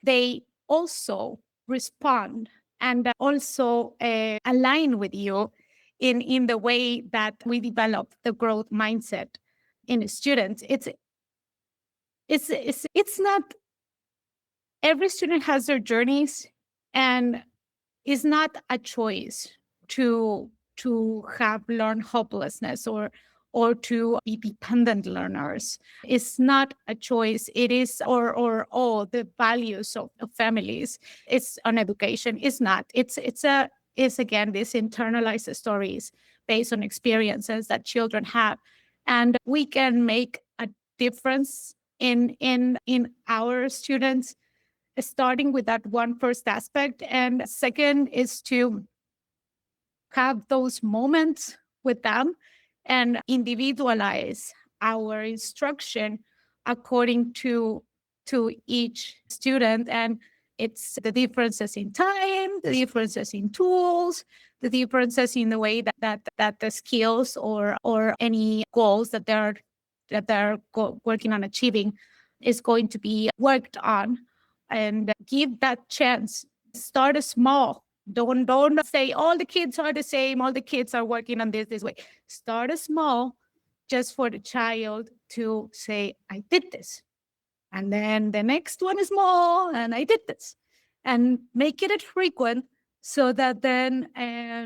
they also respond and also align with you in the way that we develop the growth mindset in students. It's not, every student has their journeys, and it's not a choice to have learned hopelessness or to be dependent learners. It's not a choice. It is, or all the values of families. It's on education. It's not. It's again these internalized stories based on experiences that children have, and we can make a difference in our students, starting with that one first aspect. And second is to have those moments with them and individualize our instruction according to each student. And it's the differences in time, the differences in tools, the differences in the way that the skills or any goals that working on achieving is going to be worked on. And give that chance. Start small. Don't say all the kids are the same, all the kids are working on this way. Start small, just for the child to say, I did this. And then the next one is small, and I did this. And make it frequent, so that then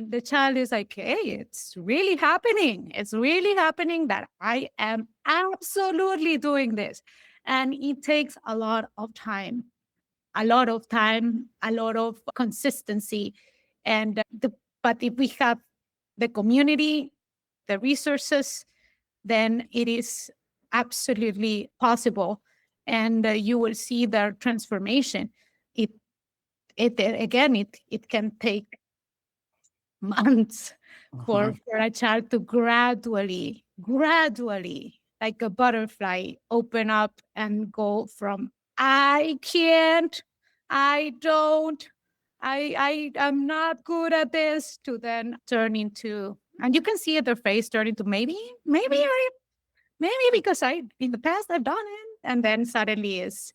the child is like, hey, it's really happening. It's really happening that I am absolutely doing this. And it takes a lot of time, a lot of consistency. And but if we have the community, the resources, then it is absolutely possible. And you will see their transformation. It can take months Uh-huh. for a child to gradually like a butterfly, open up and go from I can't, I don't, I'm not good at this, to then turn into, and you can see their face turn into maybe because in the past I've done it, and then suddenly is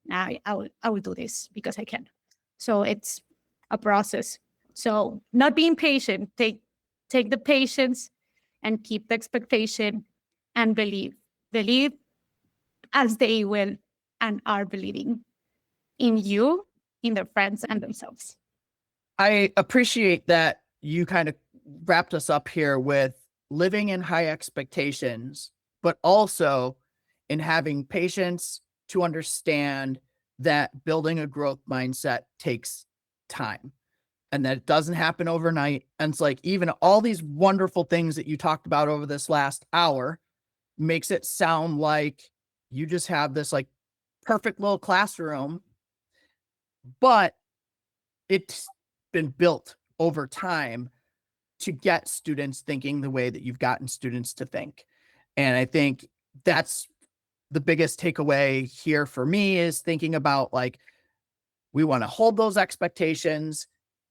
I will do this because I can. So it's a process. So not being patient, take the patience and keep the expectation and believe as they will and are believing in you, in their friends and themselves. I appreciate that you kind of wrapped us up here with living in high expectations, but also in having patience to understand that building a growth mindset takes time and that it doesn't happen overnight. And it's like, even all these wonderful things that you talked about over this last hour makes it sound like you just have this like perfect little classroom, but it's been built over time to get students thinking the way that you've gotten students to think. And I think that's the biggest takeaway here for me, is thinking about like, we want to hold those expectations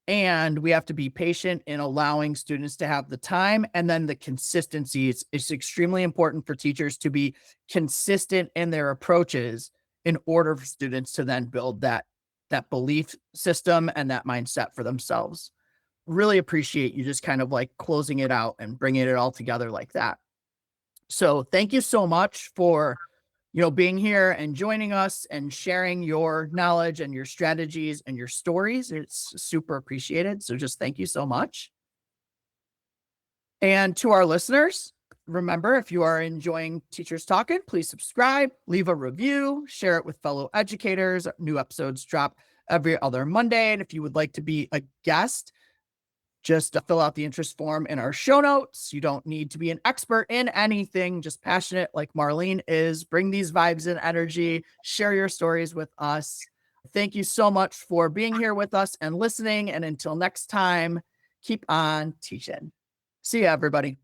and we have to be patient in allowing students to have the time, and then the consistency. It's extremely important for teachers to be consistent in their approaches in order for students to then build that belief system and that mindset for themselves. Really appreciate you just kind of like closing it out and bringing it all together like that. So thank you so much for being here and joining us and sharing your knowledge and your strategies and your stories. It's super appreciated. So just thank you so much. And to our listeners, remember, if you are enjoying Teachers Talking, please subscribe, leave a review, share it with fellow educators. New episodes drop every other Monday. And if you would like to be a guest, just fill out the interest form in our show notes. You don't need to be an expert in anything, just passionate like Marlene is. Bring these vibes and energy, share your stories with us. Thank you so much for being here with us and listening. And until next time, keep on teaching. See you, everybody.